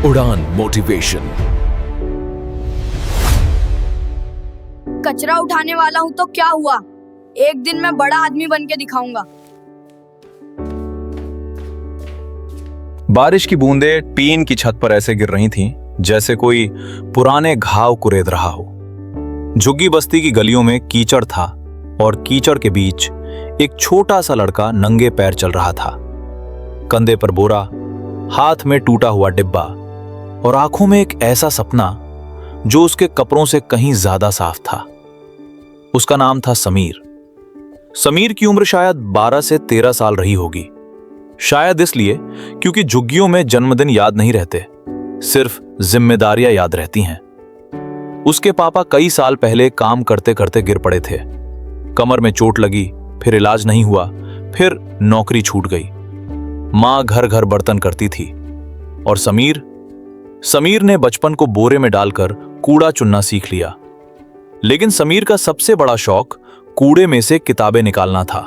उड़ान मोटिवेशन। कचरा उठाने वाला हूँ तो क्या हुआ, एक दिन मैं बड़ा आदमी बन के दिखाऊंगा। बारिश की बूंदें टीन की छत पर ऐसे गिर रही थीं जैसे कोई पुराने घाव कुरेद रहा हो। झुग्गी बस्ती की गलियों में कीचड़ था और कीचड़ के बीच एक छोटा सा लड़का नंगे पैर चल रहा था। कंधे पर बोरा, हाथ में टूटा हुआ डिब्बा और आंखों में एक ऐसा सपना जो उसके कपड़ों से कहीं ज्यादा साफ था। उसका नाम था समीर। समीर की उम्र शायद 12 से 13 साल रही होगी। शायद इसलिए क्योंकि झुग्गियों में जन्मदिन याद नहीं रहते, सिर्फ जिम्मेदारियां याद रहती हैं। उसके पापा कई साल पहले काम करते करते गिर पड़े थे। कमर में चोट लगी, फिर इलाज नहीं हुआ, फिर नौकरी छूट गई। मां घर घर बर्तन करती थी और समीर ने बचपन को बोरे में डालकर कूड़ा चुनना सीख लिया। लेकिन समीर का सबसे बड़ा शौक कूड़े में से किताबें निकालना था।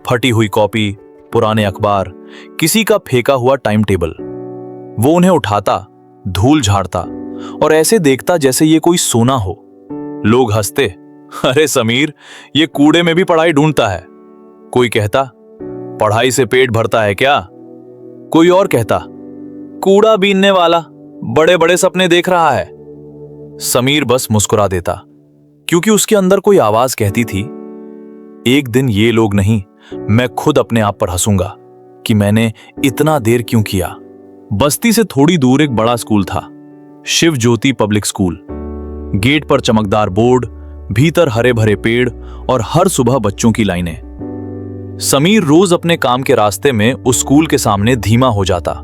फटी हुई कॉपी, पुराने अखबार, किसी का फेंका हुआ टाइम टेबल। वो उन्हें उठाता, धूल झाड़ता और ऐसे देखता जैसे ये कोई सोना हो। लोग हंसते, अरे समीर, ये कूड़े में भी पढ़ाई ढूंढता है। कोई कहता, पढ़ाई से पेट भरता है क्या? कोई और कहता, कूड़ा बीनने वाला बड़े बड़े सपने देख रहा है। समीर बस मुस्कुरा देता, क्योंकि उसके अंदर कोई आवाज कहती थी, एक दिन ये लोग नहीं, मैं खुद अपने आप पर हंसूंगा कि मैंने इतना देर क्यों किया। बस्ती से थोड़ी दूर एक बड़ा स्कूल था, शिव ज्योति पब्लिक स्कूल। गेट पर चमकदार बोर्ड, भीतर हरे भरे पेड़ और हर सुबह बच्चों की लाइनें। समीर रोज अपने काम के रास्ते में उस स्कूल के सामने धीमा हो जाता।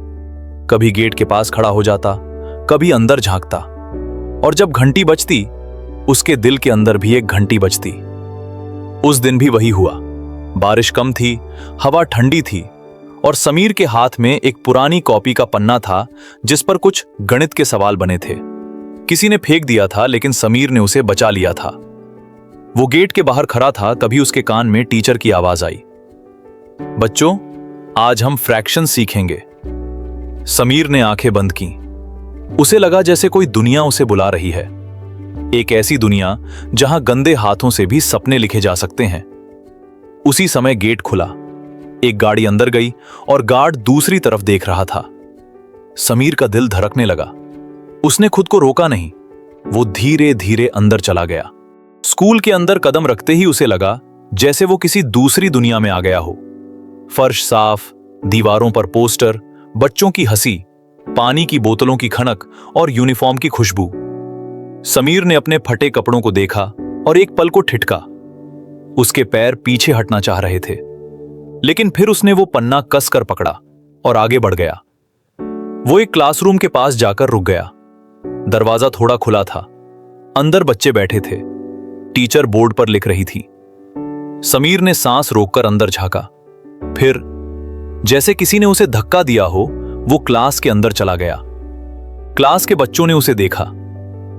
कभी गेट के पास खड़ा हो जाता, कभी अंदर झांकता। और जब घंटी बजती, उसके दिल के अंदर भी एक घंटी बजती। उस दिन भी वही हुआ। बारिश कम थी, हवा ठंडी थी और समीर के हाथ में एक पुरानी कॉपी का पन्ना था जिस पर कुछ गणित के सवाल बने थे। किसी ने फेंक दिया था, लेकिन समीर ने उसे बचा लिया था। वो गेट के बाहर खड़ा था, तभी उसके कान में टीचर की आवाज आई, बच्चों, आज हम फ्रैक्शन सीखेंगे। समीर ने आंखें बंद की। उसे लगा जैसे कोई दुनिया उसे बुला रही है, एक ऐसी दुनिया जहां गंदे हाथों से भी सपने लिखे जा सकते हैं। उसी समय गेट खुला, एक गाड़ी अंदर गई और गार्ड दूसरी तरफ देख रहा था। समीर का दिल धड़कने लगा। उसने खुद को रोका नहीं, वो धीरे धीरे अंदर चला गया। स्कूल के अंदर कदम रखते ही उसे लगा जैसे वो किसी दूसरी दुनिया में आ गया हो। फर्श साफ, दीवारों पर पोस्टर, बच्चों की हंसी, पानी की बोतलों की खनक और यूनिफॉर्म की खुशबू। समीर ने अपने फटे कपड़ों को देखा और एक पल को ठिठका। उसके पैर पीछे हटना चाह रहे थे, लेकिन फिर उसने वो पन्ना कसकर पकड़ा और आगे बढ़ गया। वो एक क्लासरूम के पास जाकर रुक गया। दरवाजा थोड़ा खुला था, अंदर बच्चे बैठे थे। टीचर बोर्ड पर लिख रही थी। समीर ने सांस रोककर अंदर झांका, फिर जैसे किसी ने उसे धक्का दिया हो, वो क्लास के अंदर चला गया। क्लास के बच्चों ने उसे देखा।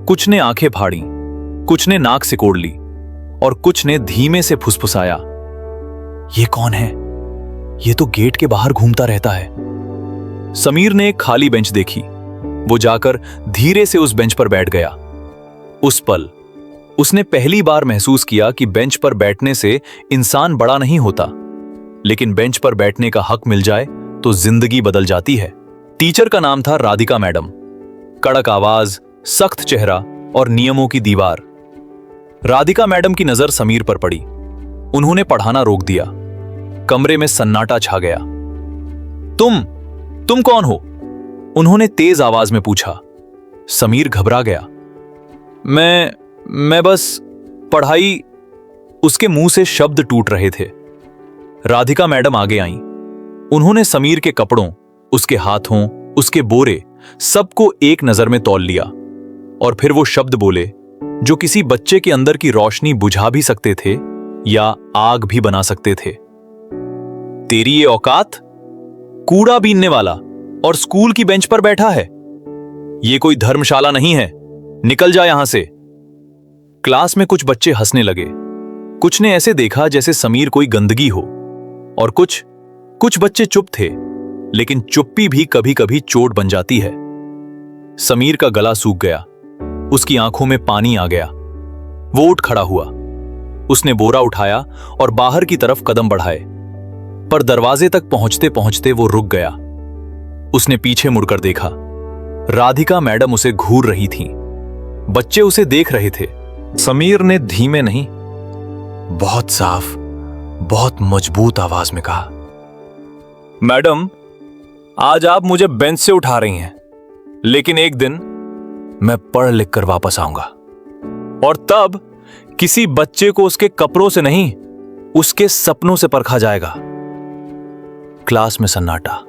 कुछ ने आंखें फाड़ी, कुछ ने नाक सिकोड़ ली और कुछ ने धीमे से फुसफुसाया, ये कौन है? ये तो गेट के बाहर घूमता रहता है। समीर ने एक खाली बेंच देखी। वो जाकर धीरे से उस बेंच पर बैठ गया। उस पल उसने पहली बार महसूस किया कि बेंच पर बैठने से इंसान बड़ा नहीं होता, लेकिन बेंच पर बैठने का हक मिल जाए तो जिंदगी बदल जाती है। टीचर का नाम था राधिका मैडम। कड़क आवाज, सख्त चेहरा और नियमों की दीवार। राधिका मैडम की नजर समीर पर पड़ी। उन्होंने पढ़ाना रोक दिया। कमरे में सन्नाटा छा गया। तुम कौन हो? उन्होंने तेज आवाज में पूछा। समीर घबरा गया। मैं बस पढ़ाई। उसके मुंह से शब्द टूट रहे थे। राधिका मैडम आगे आईं। उन्होंने समीर के कपड़ों, उसके हाथों, उसके बोरे, सबको एक नजर में तौल लिया और फिर वो शब्द बोले जो किसी बच्चे के अंदर की रोशनी बुझा भी सकते थे या आग भी बना सकते थे। तेरी ये औकात? कूड़ा बीनने वाला और स्कूल की बेंच पर बैठा है। ये कोई धर्मशाला नहीं है, निकल जा यहां से। क्लास में कुछ बच्चे हंसने लगे। कुछ ने ऐसे देखा जैसे समीर कोई गंदगी हो और कुछ बच्चे चुप थे, लेकिन चुप्पी भी कभी कभी चोट बन जाती है। समीर का गला सूख गया, उसकी आंखों में पानी आ गया। वो उठ खड़ा हुआ। उसने बोरा उठाया और बाहर की तरफ कदम बढ़ाए, पर दरवाजे तक पहुंचते पहुंचते वो रुक गया। उसने पीछे मुड़कर देखा। राधिका मैडम उसे घूर रही थीं। बच्चे उसे देख रहे थे। समीर ने धीमे नहीं, बहुत साफ, बहुत मजबूत आवाज में कहा, मैडम, आज आप मुझे बेंच से उठा रही हैं, लेकिन एक दिन मैं पढ़ लिख कर वापस आऊंगा, और तब किसी बच्चे को उसके कपड़ों से नहीं, उसके सपनों से परखा जाएगा। क्लास में सन्नाटा।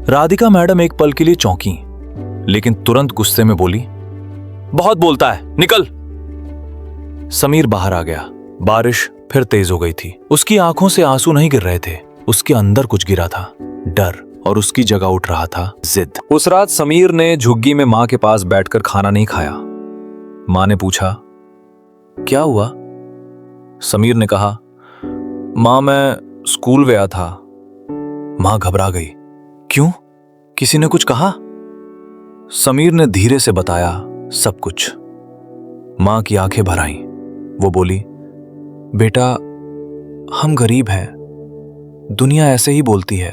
राधिका मैडम एक पल के लिए चौंकी, लेकिन तुरंत गुस्से में बोली, बहुत बोलता है, निकल। समीर बाहर आ गया। बारिश फिर तेज हो गई थी। उसकी आंखों से आंसू नहीं गिर रहे थे, उसके अंदर कुछ गिरा था, डर, और उसकी जगह उठ रहा था जिद। उस रात समीर ने झुग्गी में मां के पास बैठकर खाना नहीं खाया। मां ने पूछा, क्या हुआ? समीर ने कहा, मां, मैं स्कूल गया था। मां घबरा गई। क्यों? किसी ने कुछ कहा? समीर ने धीरे से बताया सब कुछ। मां की आंखें भर आईं। वो बोली, बेटा, हम गरीब हैं, दुनिया ऐसे ही बोलती है।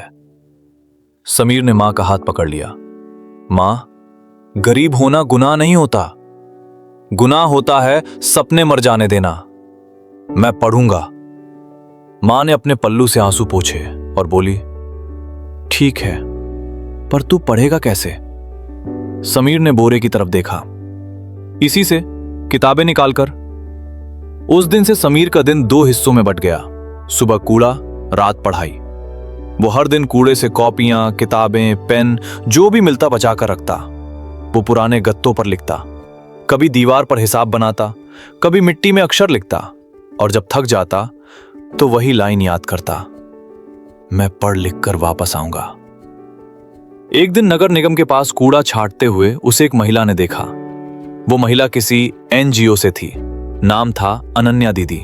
समीर ने मां का हाथ पकड़ लिया। मां, गरीब होना गुनाह नहीं होता, गुनाह होता है सपने मर जाने देना। मैं पढ़ूंगा। मां ने अपने पल्लू से आंसू पोंछे और बोली, ठीक है, पर तू पढ़ेगा कैसे? समीर ने बोरे की तरफ देखा। इसी से, किताबें निकालकर। उस दिन से समीर का दिन 2 हिस्सों में बंट गया। सुबह कूड़ा, रात पढ़ाई। वो हर दिन कूड़े से कॉपियां, किताबें, पेन, जो भी मिलता बचा कर रखता। वो पुराने गत्तों पर लिखता, कभी दीवार पर हिसाब बनाता, कभी मिट्टी में अक्षर लिखता, और जब थक जाता तो वही लाइन याद करता, मैं पढ़ लिख कर वापस आऊंगा। एक दिन नगर निगम के पास कूड़ा छांटते हुए उसे एक महिला ने देखा। वो महिला किसी एनजीओ से थी। नाम था अनन्या दीदी।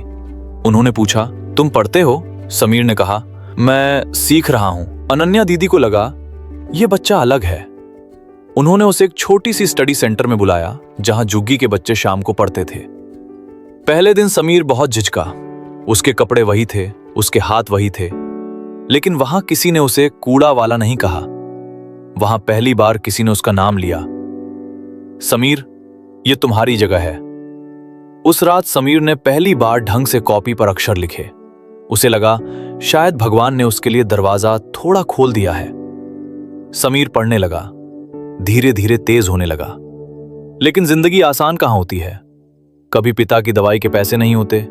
उन्होंने पूछा, तुम पढ़ते हो? समीर ने कहा, मैं सीख रहा हूं। अनन्या दीदी को लगा यह बच्चा अलग है। उन्होंने उसे एक छोटी सी स्टडी सेंटर में बुलाया, जहां झुग्गी के बच्चे शाम को पढ़ते थे। पहले दिन समीर बहुत झिझका। उसके कपड़े वही थे, उसके हाथ वही थे, लेकिन वहां किसी ने उसे कूड़ा वाला नहीं कहा। वहां पहली बार किसी ने उसका नाम लिया। समीर, ये तुम्हारी जगह है। उस रात समीर ने पहली बार ढंग से कॉपी पर अक्षर लिखे। उसे लगा शायद भगवान ने उसके लिए दरवाजा थोड़ा खोल दिया है। समीर पढ़ने लगा, धीरे धीरे तेज होने लगा। लेकिन जिंदगी आसान कहां होती है। कभी पिता की दवाई के पैसे नहीं होते,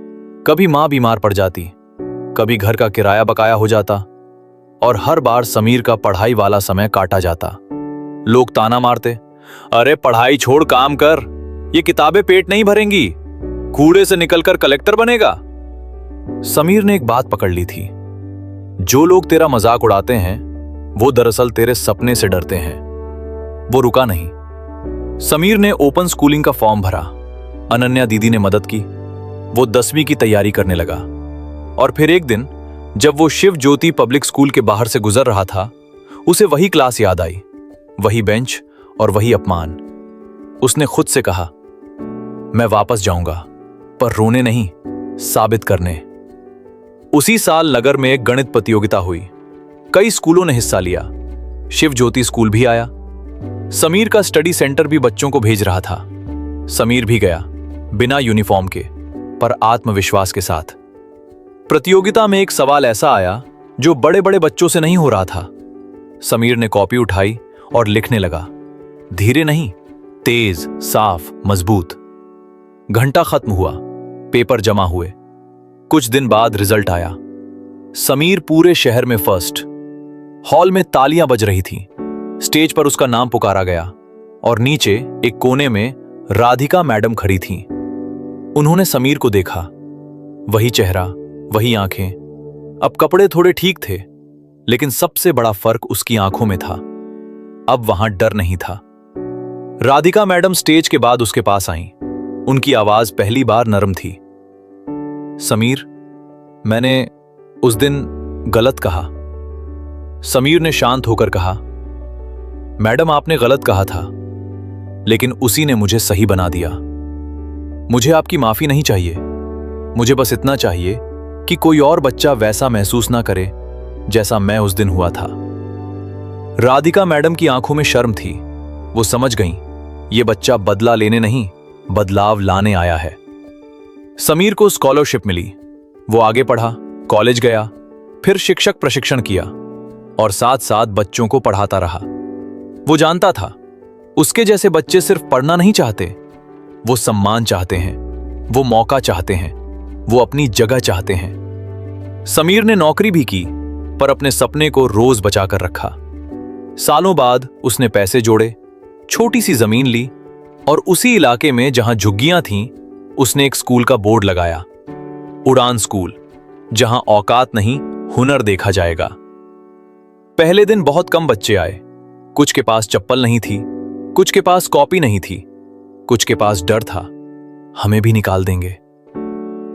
कभी मां बीमार पड़ जाती, कभी घर का किराया बकाया हो जाता, और हर बार समीर का पढ़ाई वाला समय काटा जाता। लोग ताना मारते, अरे पढ़ाई छोड़ काम कर, ये किताबें पेट नहीं भरेंगी, कूड़े से निकलकर कलेक्टर बनेगा। समीर ने एक बात पकड़ ली थी, जो लोग तेरा मजाक उड़ाते हैं वो दरअसल तेरे सपने से डरते हैं। वो रुका नहीं। समीर ने ओपन स्कूलिंग का फॉर्म भरा। अनन्या दीदी ने मदद की। वो 10वीं की तैयारी करने लगा। और फिर एक दिन जब वो शिव ज्योति पब्लिक स्कूल के बाहर से गुजर रहा था, उसे वही क्लास याद आई, वही बेंच और वही अपमान। उसने खुद से कहा, मैं वापस जाऊंगा, पर रोने नहीं, साबित करने। उसी साल नगर में एक गणित प्रतियोगिता हुई। कई स्कूलों ने हिस्सा लिया। शिव ज्योति स्कूल भी आया। समीर का स्टडी सेंटर भी बच्चों को भेज रहा था। समीर भी गया, बिना यूनिफॉर्म के, पर आत्मविश्वास के साथ। प्रतियोगिता में एक सवाल ऐसा आया जो बड़े बड़े बच्चों से नहीं हो रहा था। समीर ने कॉपी उठाई और लिखने लगा, धीरे नहीं, तेज, साफ, मजबूत। घंटा खत्म हुआ, पेपर जमा हुए। कुछ दिन बाद रिजल्ट आया। समीर पूरे शहर में फर्स्ट। हॉल में तालियां बज रही थीं। स्टेज पर उसका नाम पुकारा गया और नीचे एक कोने में राधिका मैडम खड़ी थीं। उन्होंने समीर को देखा। वही चेहरा, वही आंखें। अब कपड़े थोड़े ठीक थे, लेकिन सबसे बड़ा फर्क उसकी आंखों में था। अब वहां डर नहीं था। राधिका मैडम स्टेज के बाद उसके पास आईं। उनकी आवाज पहली बार नरम थी। समीर, मैंने उस दिन गलत कहा। समीर ने शांत होकर कहा, मैडम आपने गलत कहा था, लेकिन उसी ने मुझे सही बना दिया। मुझे आपकी माफी नहीं चाहिए, मुझे बस इतना चाहिए कि कोई और बच्चा वैसा महसूस ना करे जैसा मैं उस दिन हुआ था। राधिका मैडम की आंखों में शर्म थी। वो समझ गईं, ये बच्चा बदला लेने नहीं, बदलाव लाने आया है। समीर को स्कॉलरशिप मिली। वो आगे पढ़ा, कॉलेज गया, फिर शिक्षक प्रशिक्षण किया और साथ साथ बच्चों को पढ़ाता रहा। वो जानता था, उसके जैसे बच्चे सिर्फ पढ़ना नहीं चाहते, वो सम्मान चाहते हैं, वो मौका चाहते हैं, वो अपनी जगह चाहते हैं। समीर ने नौकरी भी की, पर अपने सपने को रोज बचाकर रखा। सालों बाद उसने पैसे जोड़े, छोटी सी जमीन ली और उसी इलाके में जहां झुग्गियां थीं, उसने एक स्कूल का बोर्ड लगाया, उड़ान स्कूल, जहां औकात नहीं हुनर देखा जाएगा। पहले दिन बहुत कम बच्चे आए। कुछ के पास चप्पल नहीं थी, कुछ के पास कॉपी नहीं थी, कुछ के पास डर था, हमें भी निकाल देंगे।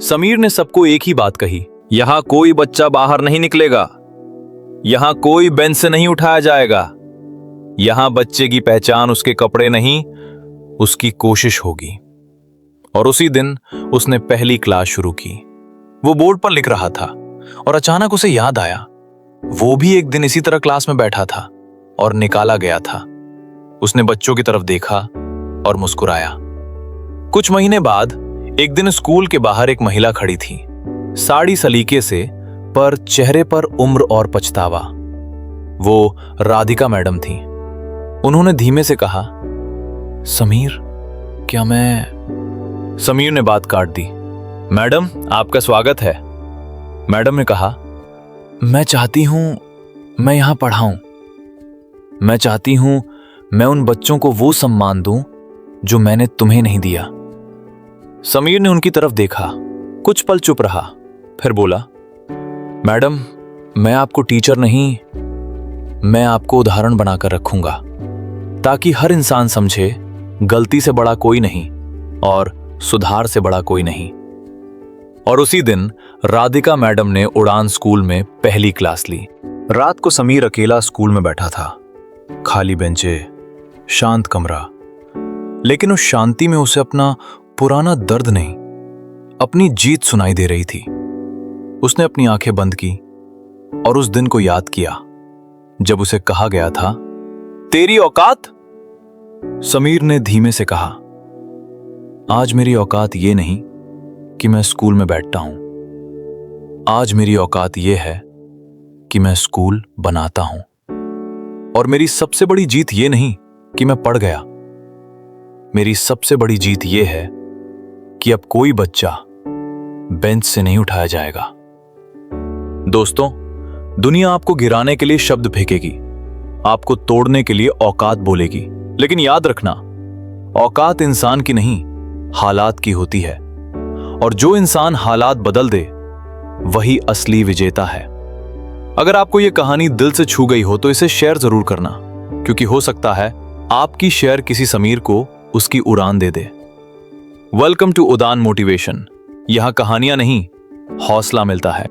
समीर ने सबको एक ही बात कही, यहां कोई बच्चा बाहर नहीं निकलेगा, यहां कोई बेंच से नहीं उठाया जाएगा, यहां बच्चे की पहचान उसके कपड़े नहीं, उसकी कोशिश होगी। और उसी दिन उसने पहली क्लास शुरू की। वो बोर्ड पर लिख रहा था और अचानक उसे याद आया, वो भी एक दिन इसी तरह क्लास में बैठा था और निकाला गया था। उसने बच्चों की तरफ देखा और मुस्कुराया। कुछ महीने बाद एक दिन स्कूल के बाहर एक महिला खड़ी थी, साड़ी सलीके से, पर चेहरे पर उम्र और पछतावा। वो राधिका मैडम थी। उन्होंने धीमे से कहा, समीर, क्या मैं... समीर ने बात काट दी। मैडम, आपका स्वागत है। मैडम ने कहा, मैं चाहती हूं मैं यहां पढ़ाऊं। मैं चाहती हूं मैं उन बच्चों को वो सम्मान दूं जो मैंने तुम्हें नहीं दिया। समीर ने उनकी तरफ देखा, कुछ पल चुप रहा, फिर बोला, मैडम, मैं आपको टीचर नहीं, मैं आपको उदाहरण बनाकर रखूंगा, ताकि हर इंसान समझे गलती से बड़ा कोई नहीं और सुधार से बड़ा कोई नहीं। और उसी दिन राधिका मैडम ने उड़ान स्कूल में पहली क्लास ली। रात को समीर अकेला स्कूल में बैठा था, खाली बेंचे, शांत कमरा, लेकिन उस शांति में उसे अपना पुराना दर्द नहीं, अपनी जीत सुनाई दे रही थी। उसने अपनी आंखें बंद की और उस दिन को याद किया जब उसे कहा गया था, तेरी औकात। समीर ने धीमे से कहा, आज मेरी औकात ये नहीं कि मैं स्कूल में बैठता हूं, आज मेरी औकात ये है कि मैं स्कूल बनाता हूं। और मेरी सबसे बड़ी जीत ये नहीं कि मैं पढ़ गया, मेरी सबसे बड़ी जीत ये है कि अब कोई बच्चा बेंच से नहीं उठाया जाएगा। दोस्तों, दुनिया आपको गिराने के लिए शब्द फेंकेगी, आपको तोड़ने के लिए औकात बोलेगी, लेकिन याद रखना, औकात इंसान की नहीं, हालात की होती है। और जो इंसान हालात बदल दे, वही असली विजेता है। अगर आपको यह कहानी दिल से छू गई हो तो इसे शेयर जरूर करना, क्योंकि हो सकता है आपकी शेयर किसी समीर को उसकी उड़ान दे दे। वेलकम टू उड़ान मोटिवेशन। यहां कहानियां नहीं, हौसला मिलता है।